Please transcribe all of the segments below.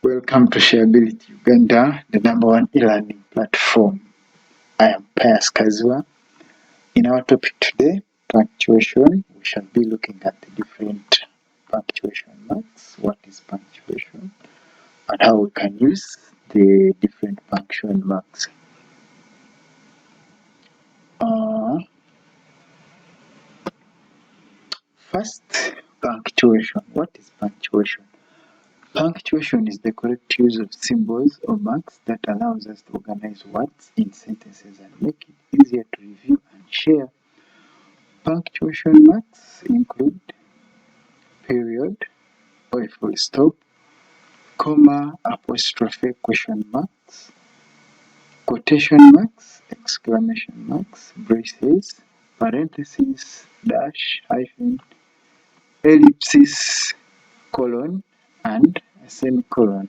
Welcome to Shareability Uganda, the #1 e-learning platform. I am Pius Kazwa. In our topic today, punctuation, we shall be looking at the different punctuation marks, what is punctuation, and how we can use the different punctuation marks. First, punctuation. What is punctuation? Punctuation is the correct use of symbols or marks that allows us to organize words in sentences and make it easier to review and share. Punctuation marks include period or a full stop, comma, apostrophe, question marks, quotation marks, exclamation marks, braces, parentheses, dash, hyphen, ellipses, colon, and a semicolon.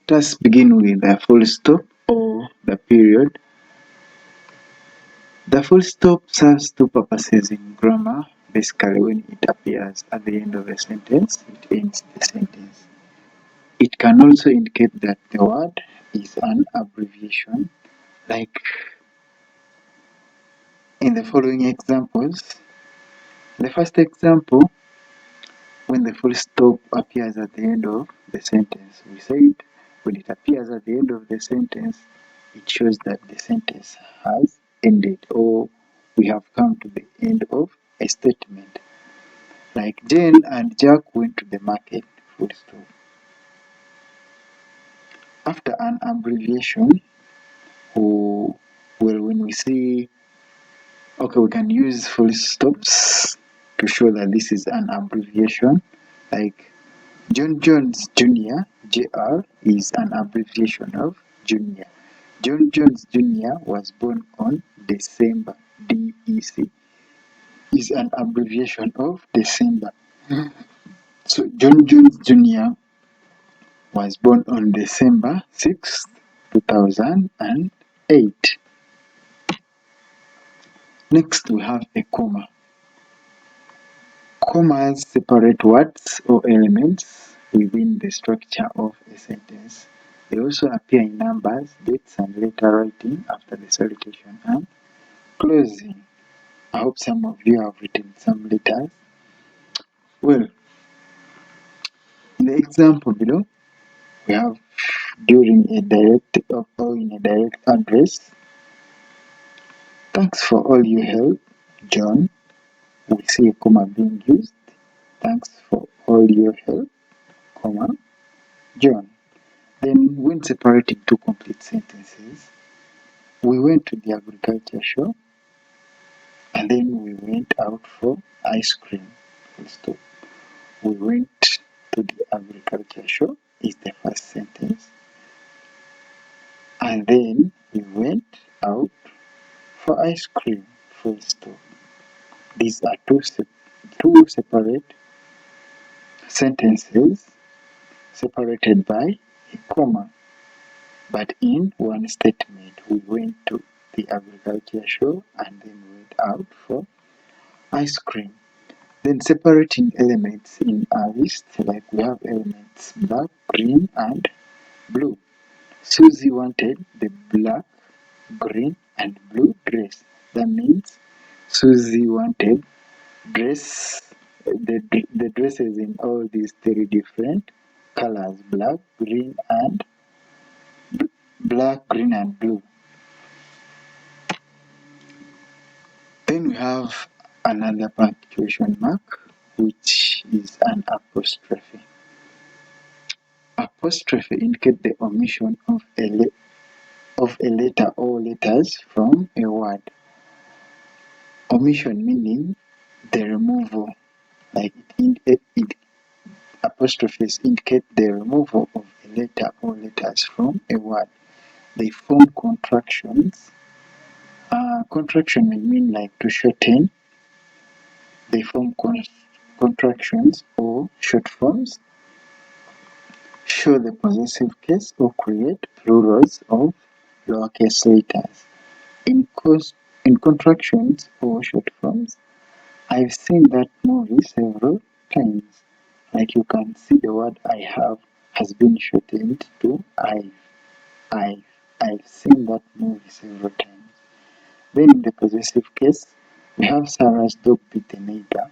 Let's begin with the full stop or the period. The full stop serves two purposes in grammar. Basically, when it appears at the end of a sentence, it ends the sentence. It can also indicate that the word is an abbreviation, like in the following examples. The first example, when the full stop appears at the end of the sentence, we said when it appears at the end of the sentence, it shows that the sentence has ended, or we have come to the end of a statement. Like Jane and Jack went to the market, full stop. After an abbreviation, when we see, okay, we can use full stops to show that this is an abbreviation. Like John Jones Jr., JR, is an abbreviation of Junior. John Jones Jr. was born on December. DEC is an abbreviation of December. So John Jones Jr. was born on December 6th, 2008. Next, we have a comma. Commas separate words or elements within the structure of a sentence. They also appear in numbers, dates, and letter writing after the salutation and closing. I hope some of you have written some letters. Well, in the example below, we have during a direct or in a direct address. Thanks for all your help, John. We see a comma being used. Thanks for all your help, comma, John. Then, when separating two complete sentences, we went to the agriculture show and then we went out for ice cream. Full stop. We went to the agriculture show is the first sentence. And then we went out for ice cream. Full stop. These are two separate sentences separated by a comma. But in one statement, we went to the agriculture show and then went out for ice cream. Then separating elements in our list, like we have elements black, green, and blue. Susie wanted the black, green, and blue dress. That means Susie wanted the dresses in all these three different colors: black, green, and blue. Then we have another punctuation mark, which is an apostrophe. Apostrophe indicate the omission of a letter or letters from a word. Omission meaning the removal, like apostrophes indicate the removal of a letter or letters from a word. They form contractions. Contraction may mean like to shorten. They form contractions or short forms, show the possessive case, or create plurals of lowercase letters. In contractions or short forms, I've seen that movie several times. Like you can see the word I have has been shortened to I've. I've seen that movie several times. Then in the possessive case, we have Sarah's dog bit the neighbor.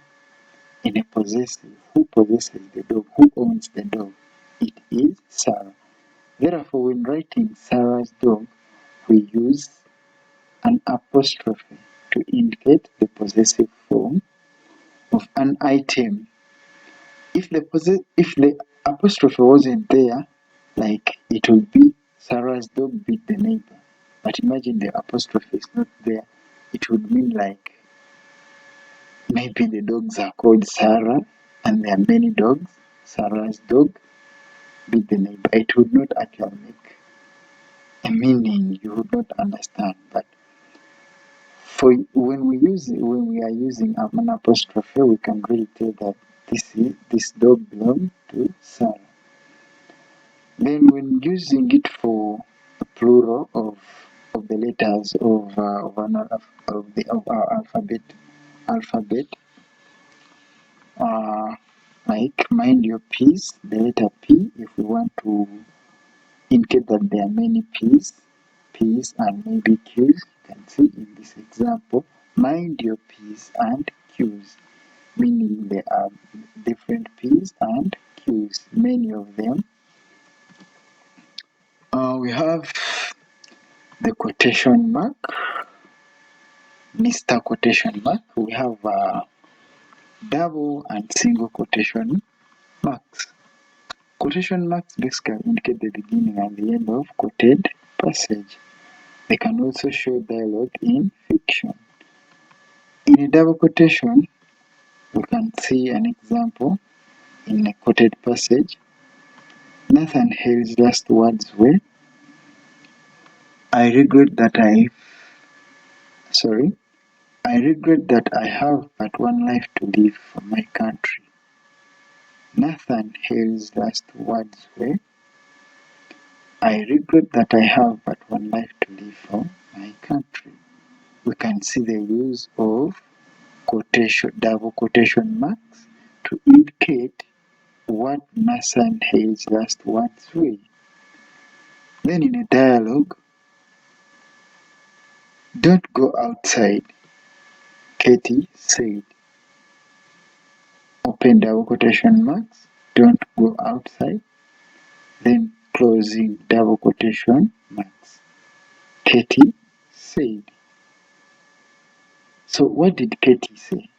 In a possessive, who possesses the dog? Who owns the dog? It is Sarah. Therefore, when writing Sarah's dog, we use an apostrophe to indicate the possessive form of an item. If the apostrophe wasn't there, like it would be Sarah's dog beat the neighbor. But imagine the apostrophe is not there. It would mean like maybe the dogs are called Sarah and there are many dogs. Sarah's dog beat the neighbor. It would not actually make a meaning. You would not understand. But for when we are using an apostrophe, we can really tell that this dog belongs to Sarah. Then when using it for a plural of the letters of our alphabet, uh, like mind your P's, the letter P, if we want to indicate that there are many P's and maybe Q's, you can see in this example, mind your P's and Q's, meaning there are different P's and Q's, many of them. We have the quotation mark, Mr. Quotation mark. We have double and single quotation marks. Quotation marks basically indicate the beginning and the end of quoted passage. They can also show dialogue in fiction. In a double quotation, we can see an example in a quoted passage. Nathan Hale's last words were, I regret that I have but one life to live for my country. Nathan Hale's last words were, I regret that I have but one life to live for my country. We can see the use of double quotation marks to indicate what Nathan Hale's last words were. Then in a dialogue, don't go outside, Katie said. Open double quotation marks, don't go outside, then closing double quotation marks. Katie said. So what did Katie say?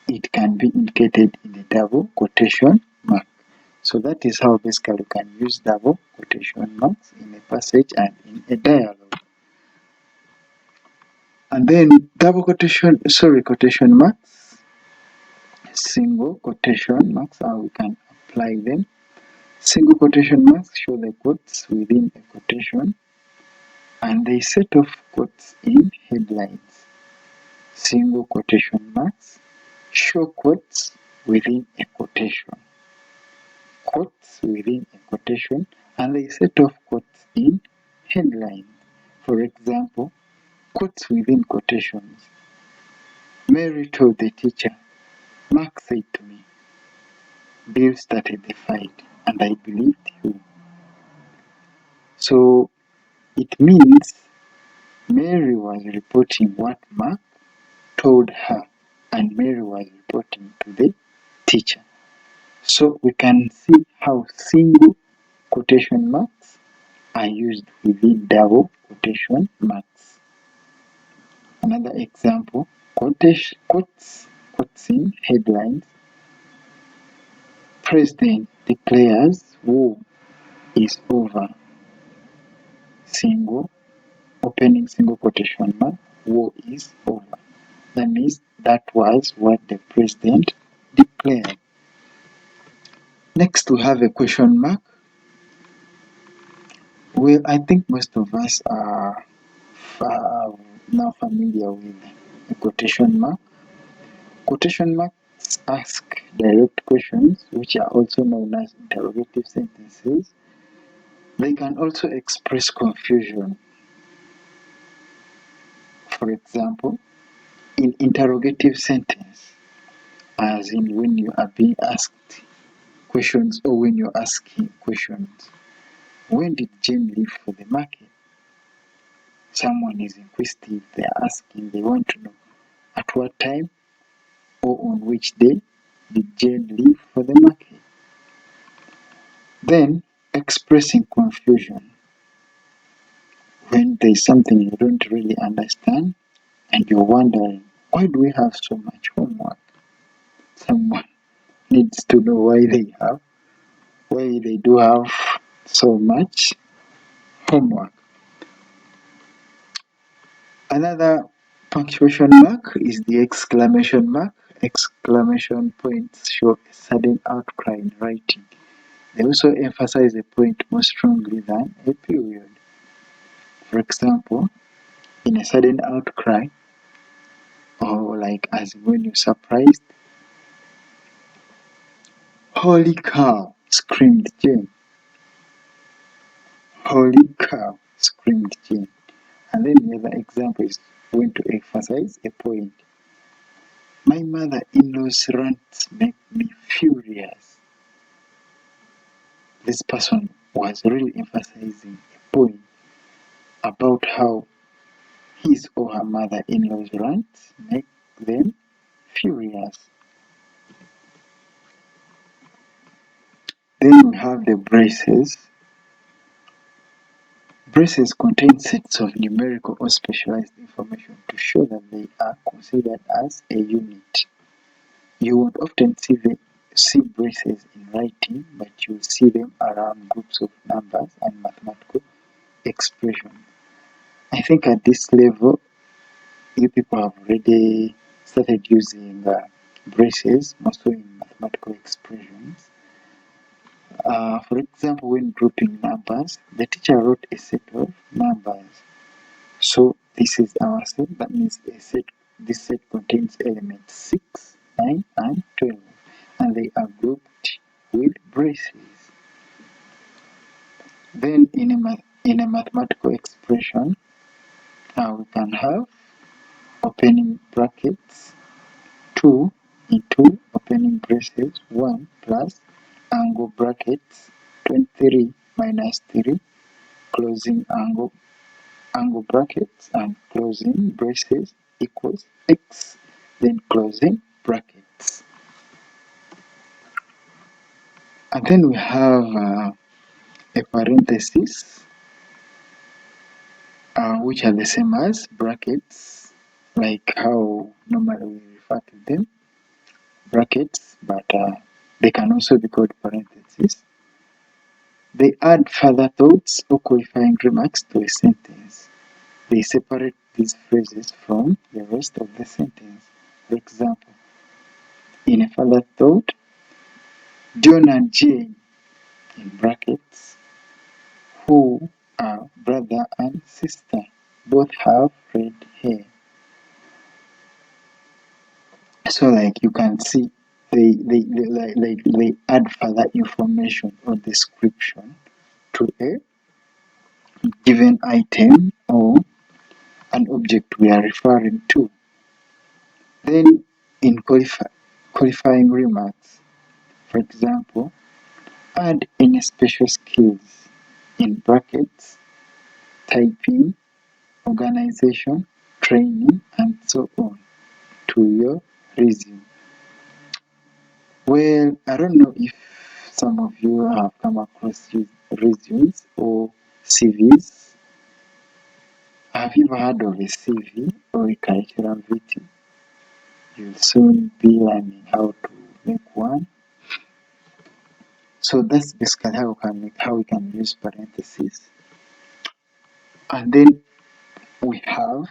It can be indicated in a double quotation mark. So that is how basically you can use double quotation marks in a passage and in a dialogue. And then quotation marks, single quotation marks, how we can apply them. Single quotation marks show the quotes within a quotation and they set off quotes in headlines. Single quotation marks show quotes within a quotation. Quotes within a quotation and they set off quotes in headlines. For example, quotes within quotations. Mary told the teacher, Mark said to me, Bill started the fight and I believed you. So it means Mary was reporting what Mark told her and Mary was reporting to the teacher. So we can see how single quotation marks are used within double quotation marks. Another example, quotes in headlines. President declares war is over. Opening single quotation mark, war is over. That means that was what the president declared. Next we have a question mark. Well, I think most of us are now familiar with a quotation mark. Quotation marks ask direct questions, which are also known as interrogative sentences. They can also express confusion. For example, in interrogative sentence, as in when you are being asked questions or when you're asking questions. When did Jane leave for the market? Someone is inquisitive, they are asking, they want to know at what time or on which day did Jane leave for the market. Then expressing confusion. When there's something you don't really understand and you're wondering, why do we have so much homework? Someone needs to know why they do have so much homework. Another punctuation mark is the exclamation mark. Exclamation points show a sudden outcry in writing. They also emphasize a point more strongly than a period. For example, in a sudden outcry, or like as when you're surprised, "Holy cow!" screamed Jane. "Holy cow!" screamed Jane. And then the other example is going to emphasize a point. "My mother-in-law's rants make me furious." This person was really emphasizing a point about how his or her mother-in-law's rants make them furious. Then we have the braces. Braces contain sets of numerical or specialized information to show that they are considered as a unit. You won't often see braces in writing, but you'll see them around groups of numbers and mathematical expressions. I think at this level, you people have already started using braces, mostly in mathematical expressions. For example, when grouping numbers, the teacher wrote a set of numbers. So this is our set. That means this set contains elements 6, 9, and 12, and they are grouped with braces. Then in a mathematical expression, we can have opening brackets 2 into opening braces 1 plus angle brackets 23 minus 3 closing angle brackets and closing braces equals x, then closing brackets. And then we have a parenthesis, which are the same as brackets, like how normally we refer to them, brackets, but they can also be called parentheses. They add further thoughts or qualifying remarks to a sentence. They separate these phrases from the rest of the sentence. For example, in a further thought, John and Jane, in brackets, who are brother and sister, both have red hair. So like you can see, they add further information or description to a given item or an object we are referring to. Then in qualifying remarks, for example, add any special skills in brackets, typing, organization, training, and so on to your resume. Well, I don't know if some of you have come across resumes or CVs. Have you ever heard of a CV or a curriculum vitae? You'll soon be learning how to make one. So that's basically how we can use parentheses. And then we have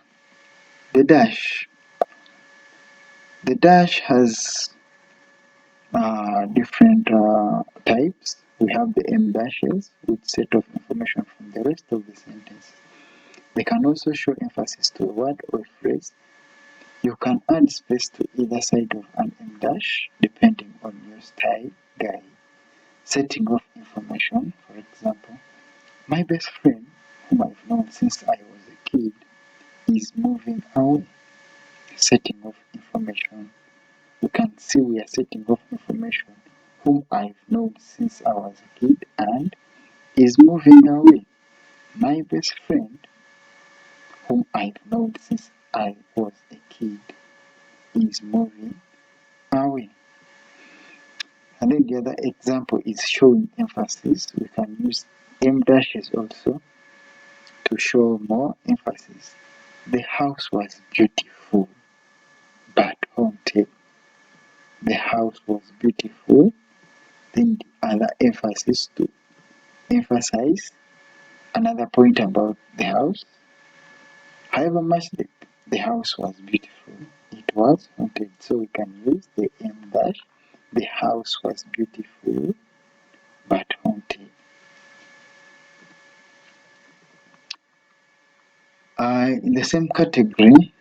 the dash. The dash has different types. We have the M dashes, which set off information from the rest of the sentence. They can also show emphasis to a word or a phrase. You can add space to either side of an M dash depending on your style guide. Setting off information, for example, my best friend, whom I've known since I was a kid, is moving away. Setting off information. we can see we are setting off information. Whom I've known since I was a kid and is moving away. My best friend, whom I've known since I was a kid, is moving away. And then the other example is showing emphasis. We can use M dashes also to show more emphasis. The house was beautiful but haunted. The house was beautiful. Then the other emphasis to emphasize another point about the house. However much the house was beautiful, it was haunted. So we can use the M dash. The house was beautiful but haunted. In the same category,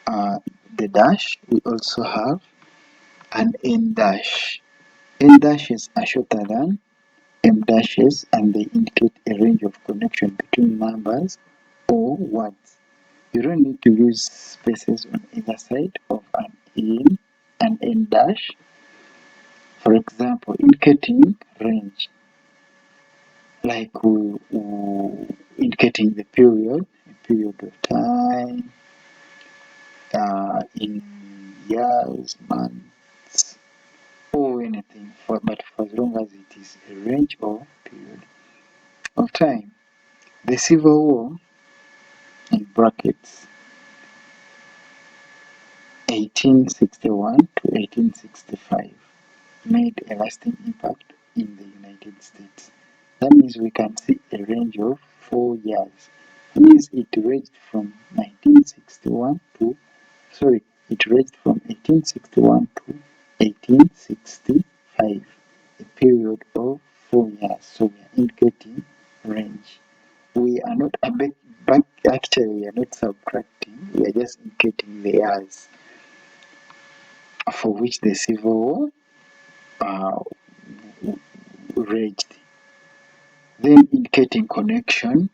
the dash, we also have an N dash. N dashes are shorter than M dashes and they indicate a range of connection between numbers or words. You don't need to use spaces on either side of an N dash. For example, indicating range, like indicating the period, a period of time, in years, months, or anything, but for as long as it is a range or period of time. The Civil War, in brackets, 1861 to 1865, made a lasting impact in the United States. That means we can see a range of 4 years. That means it ranged from 1961 to, sorry, it ranged from 1861 to 1865, a period of 4 years. So we are indicating range. We are not actually we are not subtracting, we are just indicating the years for which the Civil War raged. Then indicating connection.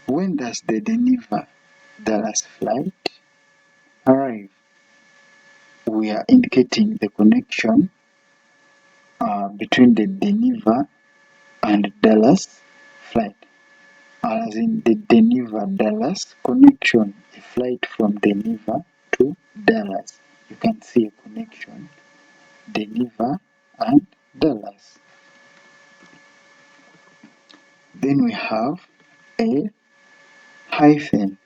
When does the Denver Dallas flight arrive? We are indicating the connection between the Denver and Dallas flight. As in the Denver Dallas connection, a flight from Denver to Dallas. You can see a connection, Denver and Dallas. Then we have a hyphen.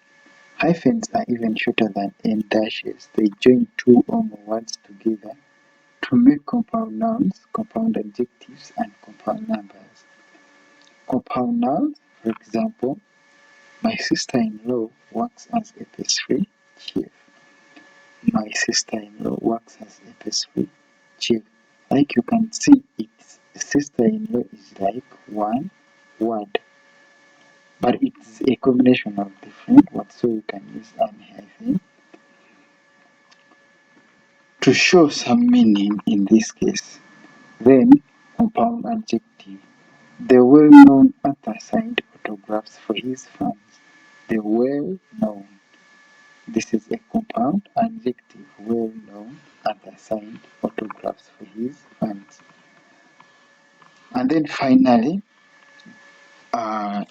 Hyphens are even shorter than N dashes. They join two or more words together to make compound nouns, compound adjectives, and compound numbers. Compound nouns, for example, my sister-in-law works as a pastry chef. My sister-in-law works as a pastry chef. Like you can see, its sister-in-law is like one word, but it's a combination of different words, so you can use an hyphen to show some meaning in this case. Then, compound adjective. The well-known author signed autographs for his fans. The well-known. This is a compound adjective. Well-known author signed autographs for his fans. And then finally,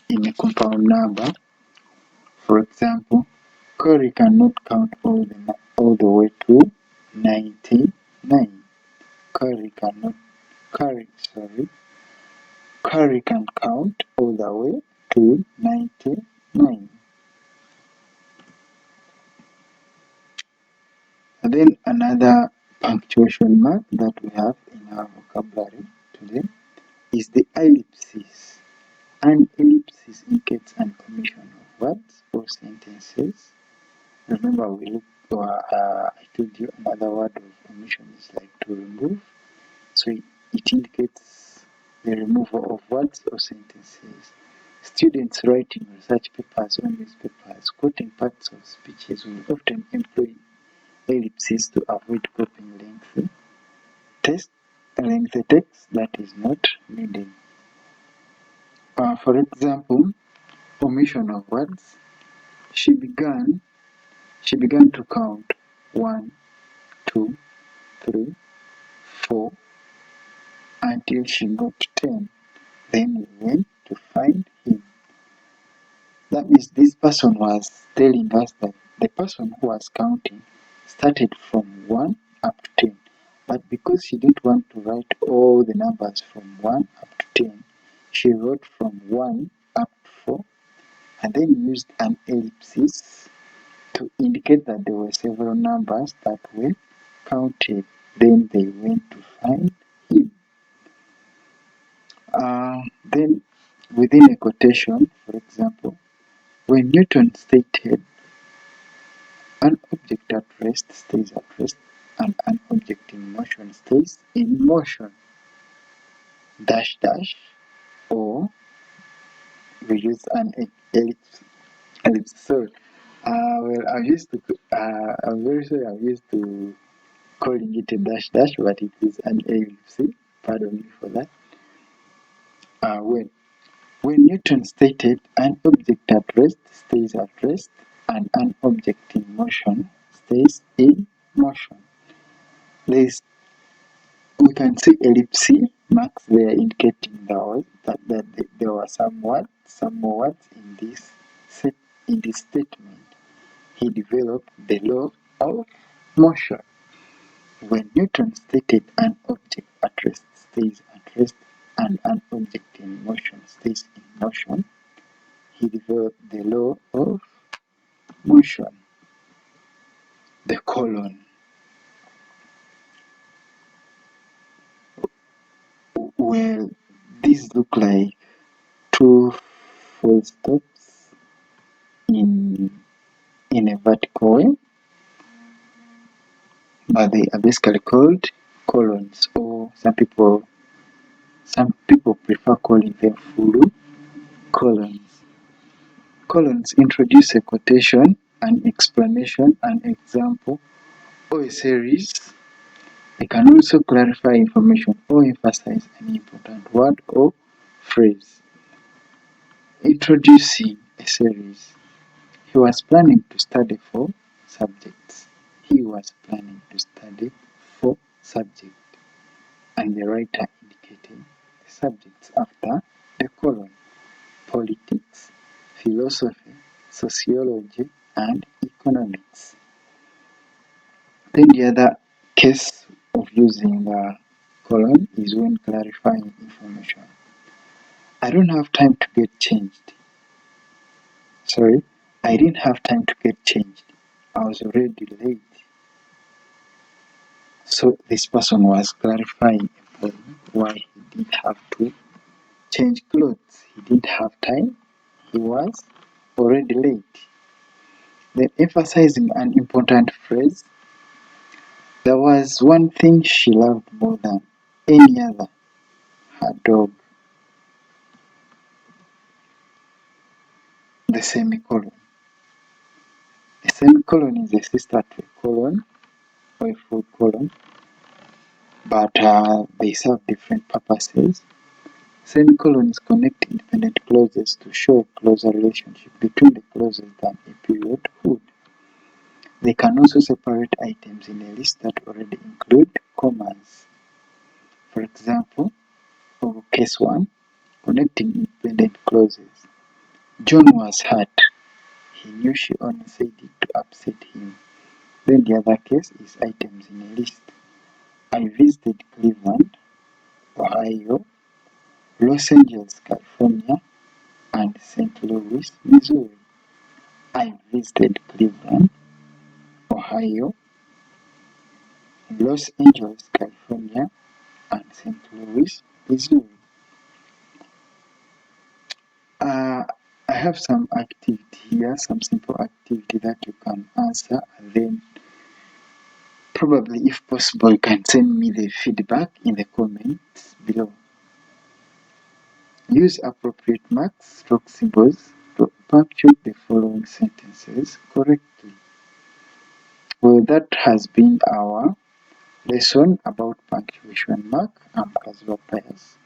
in a compound number, for example, Corey cannot count all the way to 99. Corey cannot, Corey, sorry, Curry can count all the way to 99. And then another punctuation mark that we have in our vocabulary today is the ellipses. An ellipsis indicates an omission of words or sentences. Remember, I told you another word of omission is like to remove. So it indicates the removal of words or sentences. Students writing research papers on newspapers, quoting parts of speeches will often employ ellipses to avoid copying lengthy text that is not needed. For example, omission of words. She began to count 1, 2, 3, 4, until she got to 10. Then we went to find him. That means this person was telling us that the person who was counting started from 1 up to 10. But because she didn't want to write all the numbers from 1 up to 10, she wrote from 1 up to 4 and then used an ellipsis to indicate that there were several numbers that were counted. Then they went to find him. Then within a quotation, for example, when Newton stated an object at rest stays at rest and an object in motion stays in motion, dash dash, or we use an ellipse. Sorry. Well, I'm very sorry, I'm used to calling it a dash dash, but it is an ellipse. Pardon me for that. Uh, when when Newton stated an object at rest stays at rest and an object in motion stays in motion, there's we can see ellipse marks there indicating that there were some more words in this statement. He developed the law of motion. When Newton stated an object at rest stays at rest and an object in motion stays in motion, he developed the law of motion. The colon. Well, these look like two full stops in a vertical way, but they are basically called colons, or some people prefer calling them full colons. Colons introduce a quotation, an explanation, an example, or a series. They can also clarify information or emphasize an important word or phrase. Introducing a series. He was planning to study 4 subjects. He was planning to study 4 subjects. And the writer indicated the subjects after the colon: politics, philosophy, sociology, and economics. Then the other case of using the colon is when clarifying information. I don't have time to get changed. Sorry, I didn't have time to get changed. I was already late. So this person was clarifying why he didn't have to change clothes. He didn't have time. He was already late. Then emphasizing an important phrase. There was one thing she loved more than any other: her dog. The semicolon. A semicolon is a sister to a colon or a full colon, but they serve different purposes. Semicolons connect independent clauses to show a closer relationship between the clauses than a period would. They can also separate items in a list that already include commas. For example, for case 1, connecting independent clauses. John was hurt. He knew she only said it to upset him. Then the other case is items in a list. I visited Cleveland, Ohio, Los Angeles, California, and St. Louis, Missouri. I visited Cleveland, Ohio, Los Angeles, California, and St. Louis, Missouri. I have some activity here, some simple activity that you can answer, and then probably, if possible, you can send me the feedback in the comments below. Use appropriate marks, stroke symbols to punctuate the following sentences correctly. Well, that has been our lesson about punctuation mark. I'm Kazuba Pius.